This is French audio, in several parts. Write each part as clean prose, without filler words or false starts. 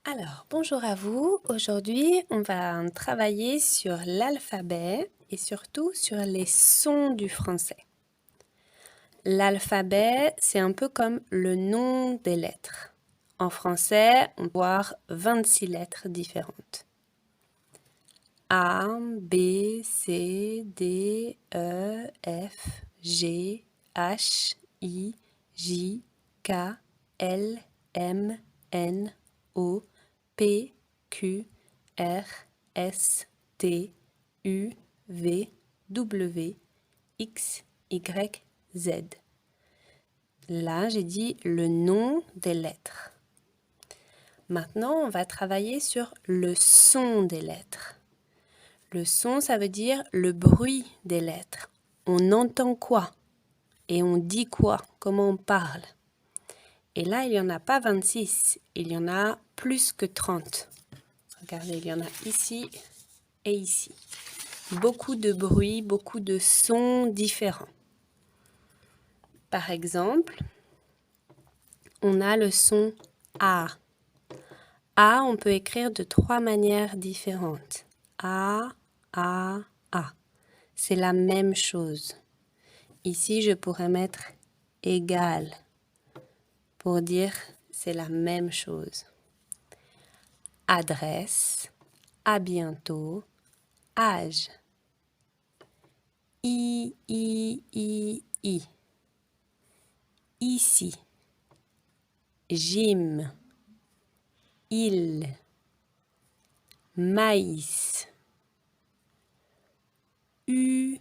Alors, bonjour à vous. Aujourd'hui, on va travailler sur l'alphabet et surtout sur les sons du français. L'alphabet, c'est un peu comme le nom des lettres. En français, on peut avoir 26 lettres différentes. A, B, C, D, E, F, G, H, I, J, K, L, M, N, O, P, Q, R, S, T, U, V, W, X, Y, Z. Là, j'ai dit le nom des lettres. Maintenant, on va travailler sur le son des lettres. Le son, ça veut dire le bruit des lettres. On entend quoi? Et on dit quoi? Comment on parle? Et là, il n'y en a pas 26, il y en a plus que 30. Regardez, il y en a ici et ici. Beaucoup de bruits, beaucoup de sons différents. Par exemple, on a le son A. A, on peut écrire de 3 manières différentes. A, A, A. C'est la même chose. Ici, je pourrais mettre égal pour dire c'est la même chose. Adresse, à bientôt, âge. I, ici. Gym, il, maïs. U,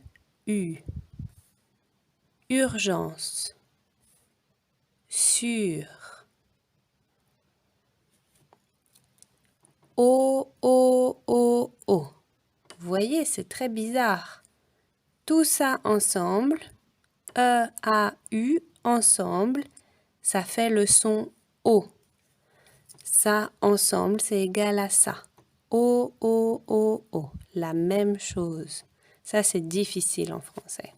urgence, sur. O, Vous voyez, c'est très bizarre. Tout ça ensemble, E, A, U, ensemble, ça fait le son O. Ça, ensemble, c'est égal à ça. O. La même chose. Ça, c'est difficile en français.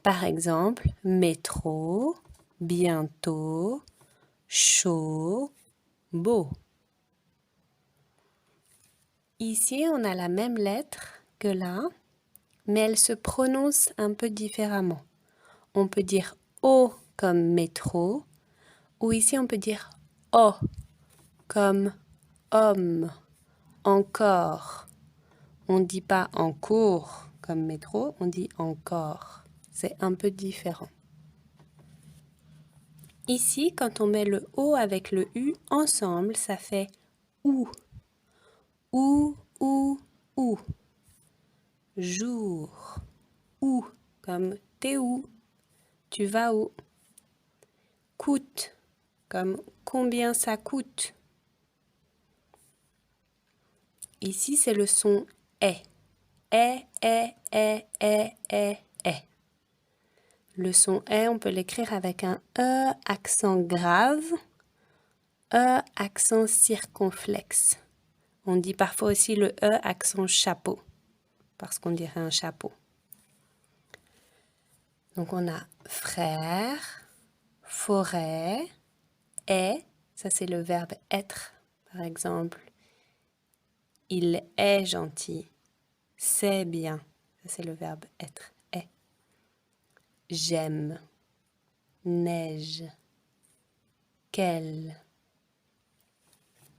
Par exemple, métro, bientôt, chaud, beau. Ici, on a la même lettre que là, mais elle se prononce un peu différemment. On peut dire O comme métro, ou ici on peut dire O comme homme, encore. On ne dit pas en cours comme métro, on dit encore. C'est un peu différent. Ici, quand on met le O avec le U ensemble, ça fait OU. Ou. Jour. Où, comme t'es où? Tu vas où? Coûte, comme combien ça coûte? Ici, c'est le son est. Est. Le son est, on peut l'écrire avec un E accent grave, E accent circonflexe. On dit parfois aussi le E accent chapeau, parce qu'on dirait un chapeau. Donc on a frère, forêt, est, ça c'est le verbe être, par exemple. Il est gentil, c'est bien, ça c'est le verbe être, est. J'aime, neige, quelle.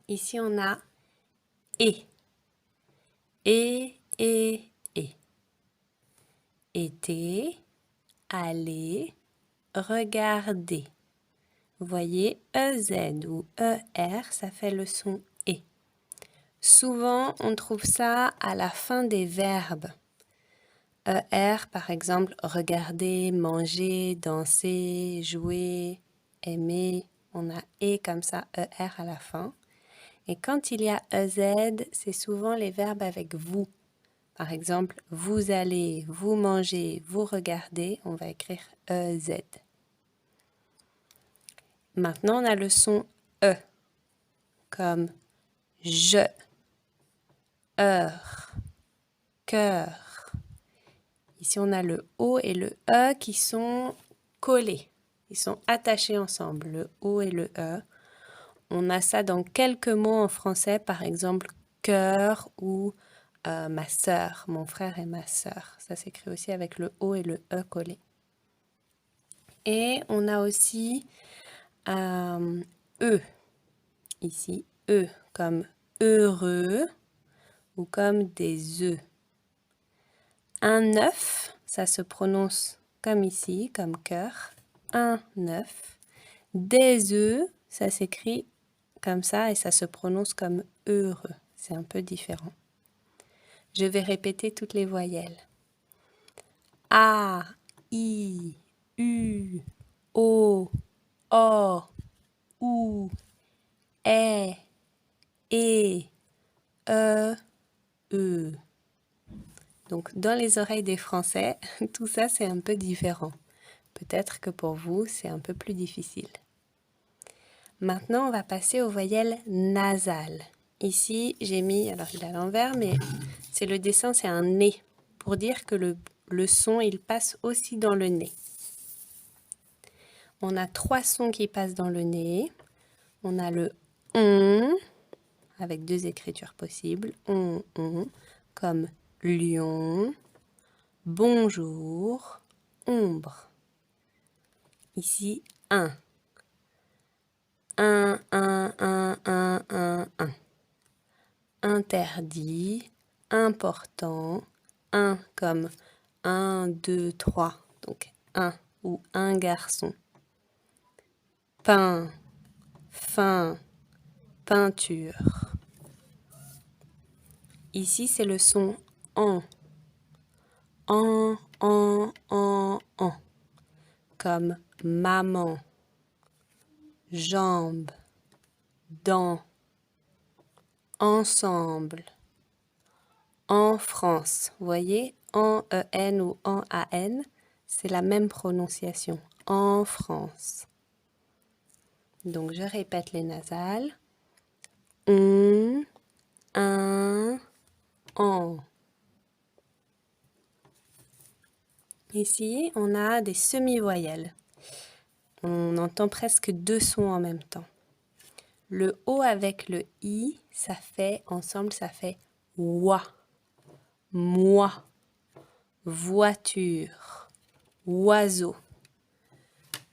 Ici on a et. Et. Été, aller, regarder. Vous voyez, EZ ou ER, ça fait le son et. Souvent, on trouve ça à la fin des verbes. ER, par exemple, regarder, manger, danser, jouer, aimer. On a et comme ça, ER à la fin. Et quand il y a EZ, c'est souvent les verbes avec vous. Par exemple, vous allez, vous mangez, vous regardez, on va écrire EZ. Maintenant, on a le son E, comme je, heure, cœur. Ici, on a le O et le E qui sont collés. Ils sont attachés ensemble, le O et le E. On a ça dans quelques mots en français, par exemple cœur ou ma sœur, mon frère et ma sœur. Ça s'écrit aussi avec le O et le E collés. Et on a aussi E, ici, E, comme heureux ou comme des œufs. Un œuf, ça se prononce comme ici, comme cœur. Un œuf. Des œufs, ça s'écrit comme ça et ça se prononce comme heureux. C'est un peu différent. Je vais répéter toutes les voyelles. A, I, U, O, O, U, E, E, E. Donc, dans les oreilles des Français, tout ça, c'est un peu différent. Peut-être que pour vous, c'est un peu plus difficile. Maintenant, on va passer aux voyelles nasales. Ici, j'ai mis, alors il est à l'envers, mais c'est le dessin, c'est un nez, pour dire que le son, il passe aussi dans le nez. On a 3 sons qui passent dans le nez. On a le on, avec 2 écritures possibles. On, comme lion, bonjour, ombre. Ici, un. Un. Interdit, important, un comme 1, 2, 3, donc un ou un garçon. Pain, fin, peinture. Ici, c'est le son en. En, comme maman, jambe, dents, ensemble, en France. Vous voyez, en EN ou en AN, c'est la même prononciation, en France. Donc, je répète les nasales. On, un, en. Ici, on a des semi-voyelles. On entend presque 2 sons en même temps. Le O avec le I, ça fait wa, moi, voiture, oiseau.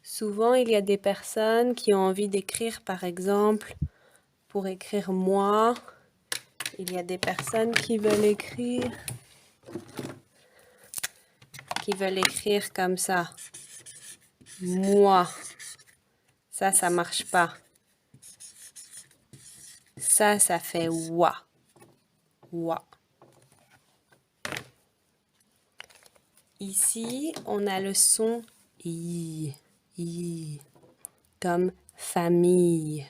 Souvent, il y a des personnes qui ont envie d'écrire, par exemple, pour écrire moi, il y a des personnes qui veulent écrire comme ça. Moi. Ça marche pas. Ça fait wa. Wa. Ici, on a le son i, comme famille.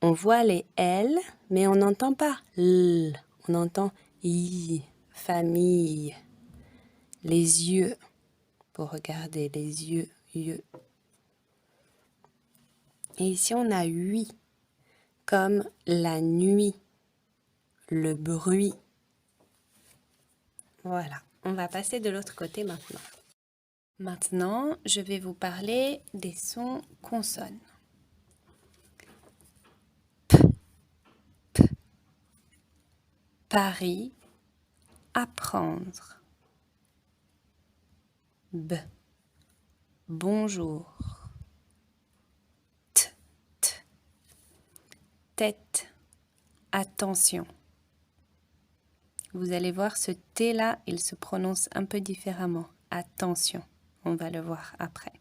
On voit les L, mais on n'entend pas L. On entend I, famille. Les yeux, pour regarder les yeux, yeux. Et ici, on a oui, comme la nuit, le bruit. Voilà, on va passer de l'autre côté maintenant. Maintenant, je vais vous parler des sons consonnes. Paris, apprendre. B, bonjour. T, tête, attention. Vous allez voir ce T là, il se prononce un peu différemment. Attention, on va le voir après.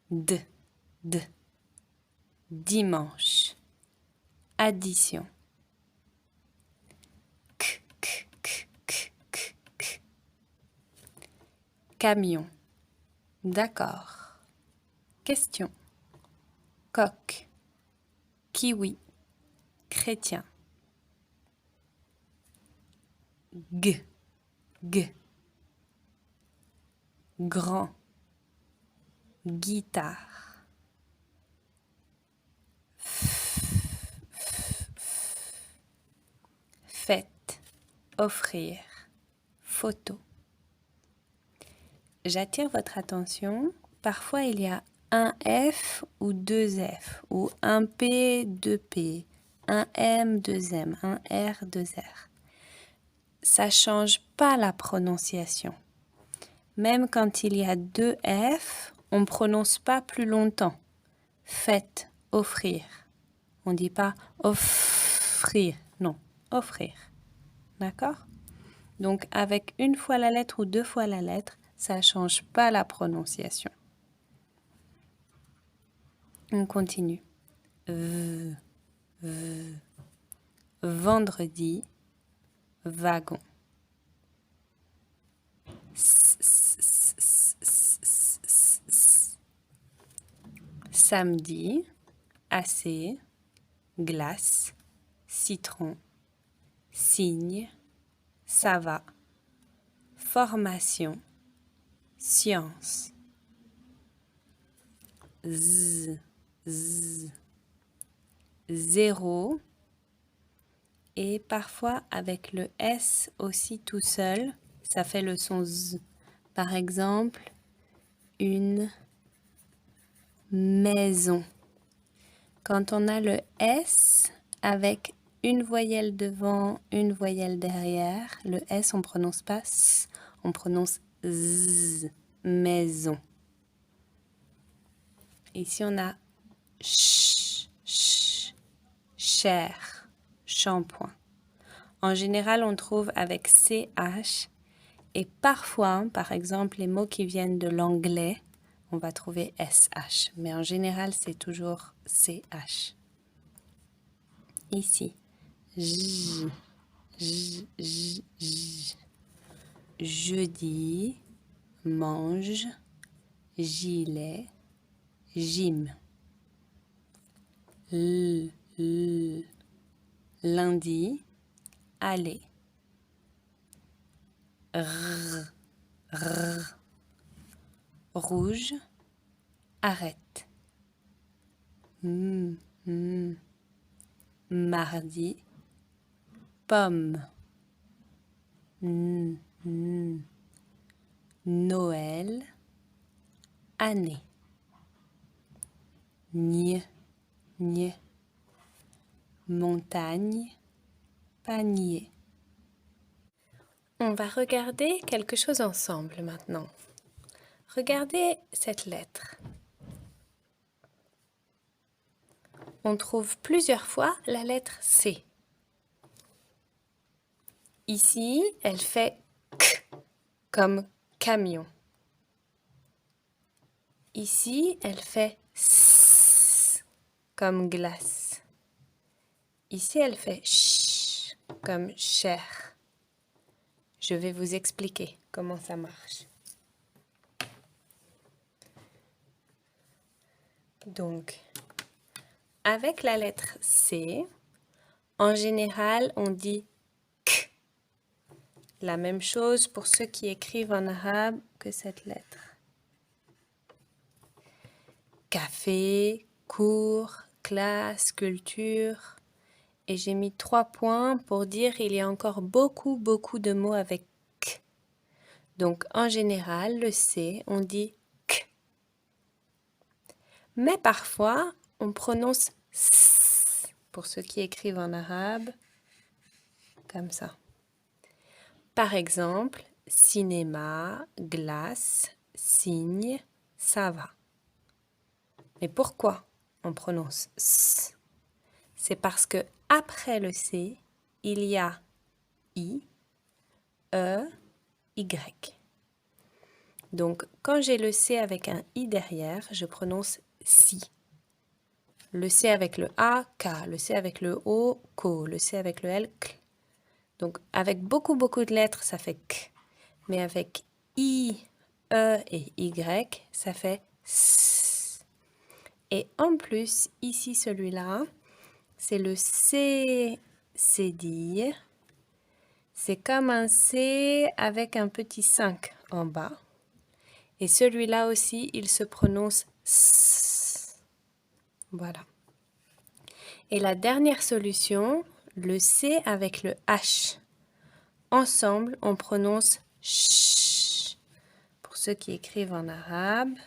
D, dimanche. Addition. K, camion. D'accord. Question. Coq. Kiwi. Chrétien. G, grand. Guitare. Fête. Offrir. Photo. J'attire votre attention. Parfois, il y a un F ou deux F, ou un P, deux P, un M, deux M, un R, deux R. Ça ne change pas la prononciation. Même quand il y a deux F, on ne prononce pas plus longtemps. Faites, offrir. On ne dit pas offrir, non, offrir. D'accord? Donc avec une fois la lettre ou deux fois la lettre, ça ne change pas la prononciation. On continue. Vendredi, wagon. Samedi, assez, glace, citron, cygne, ça va, formation, science. Z, z, zéro, et parfois avec le S aussi tout seul, ça fait le son Z. Par exemple, une maison. Quand on a le S avec une voyelle devant, une voyelle derrière, le S on ne prononce pas S, on prononce Z, maison. Ici on a ch, cher, shampoing. En général, on trouve avec CH et parfois, par exemple, les mots qui viennent de l'anglais, on va trouver SH. Mais en général, c'est toujours CH. Ici, J, J, J, J. Jeudi, mange, gilet, gym. Lundi, aller. Rouge, arrête. Mardi, pomme. Noël, année. Nye, nye. Montagne, panier. On va regarder quelque chose ensemble maintenant. Regardez cette lettre. On trouve plusieurs fois la lettre C. Ici, elle fait K comme camion. Ici, elle fait S comme glace. Ici, elle fait Ch comme chair. Je vais vous expliquer comment ça marche. Donc, avec la lettre C, en général, on dit K. La même chose pour ceux qui écrivent en arabe que cette lettre. Café, cours, classe, culture. Et j'ai mis 3 points pour dire qu'il y a encore beaucoup de mots avec K. Donc, en général, le C, on dit K. Mais parfois, on prononce S pour ceux qui écrivent en arabe, comme ça. Par exemple, cinéma, glace, cygne, ça va. Mais pourquoi on prononce S? C'est parce que après le C, il y a I, E, Y. Donc, quand j'ai le C avec un I derrière, je prononce si. Le C avec le A, K. Le C avec le O, ko. Le C avec le L, K. Donc, avec beaucoup de lettres, ça fait K. Mais avec I, E et Y, ça fait S. Et en plus, ici, celui-là, c'est le C cédille. C'est comme un C avec un petit 5 en bas. Et celui-là aussi, il se prononce S. Voilà. Et la dernière solution, le C avec le H. Ensemble, on prononce ch. Pour ceux qui écrivent en arabe,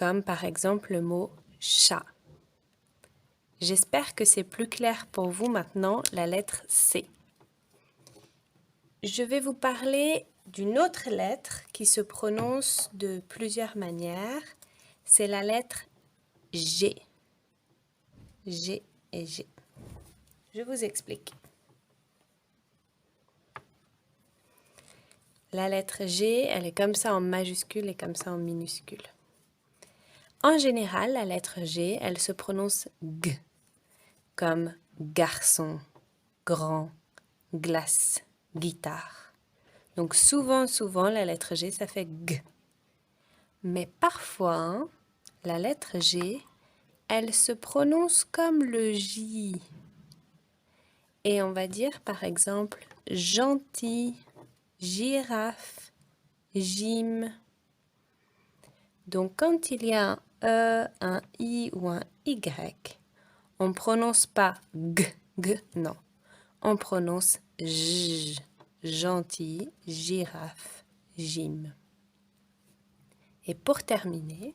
comme par exemple le mot chat. J'espère que c'est plus clair pour vous maintenant, la lettre C. Je vais vous parler d'une autre lettre qui se prononce de plusieurs manières. C'est la lettre G. G et G. Je vous explique. La lettre G, elle est comme ça en majuscule et comme ça en minuscule. En général, la lettre G, elle se prononce G, comme garçon, grand, glace, guitare. Donc souvent, la lettre G, ça fait G. Mais parfois, la lettre G, elle se prononce comme le J. Et on va dire par exemple gentil, girafe, gym. Donc quand il y a un E, un I ou un Y, on ne prononce pas G, G, non. On prononce J, gentil, girafe, gym. Et pour terminer,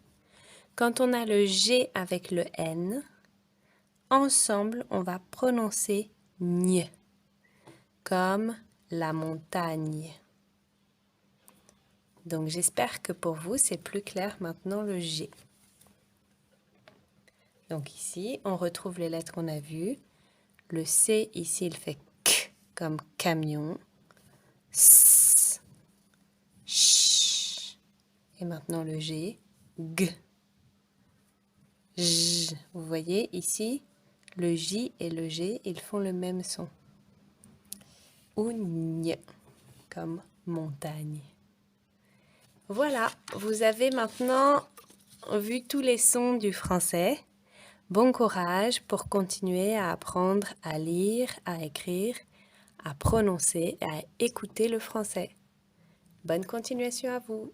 quand on a le G avec le N, ensemble, on va prononcer Ñ, comme la montagne. Donc j'espère que pour vous, c'est plus clair maintenant le G. Donc ici, on retrouve les lettres qu'on a vues. Le C, ici, il fait K, comme camion. S, Ch. Et maintenant le G, G. J. Vous voyez ici, le J et le G, ils font le même son. Ou Ñ, comme montagne. Voilà, vous avez maintenant vu tous les sons du français. Bon courage pour continuer à apprendre à lire, à écrire, à prononcer et à écouter le français. Bonne continuation à vous!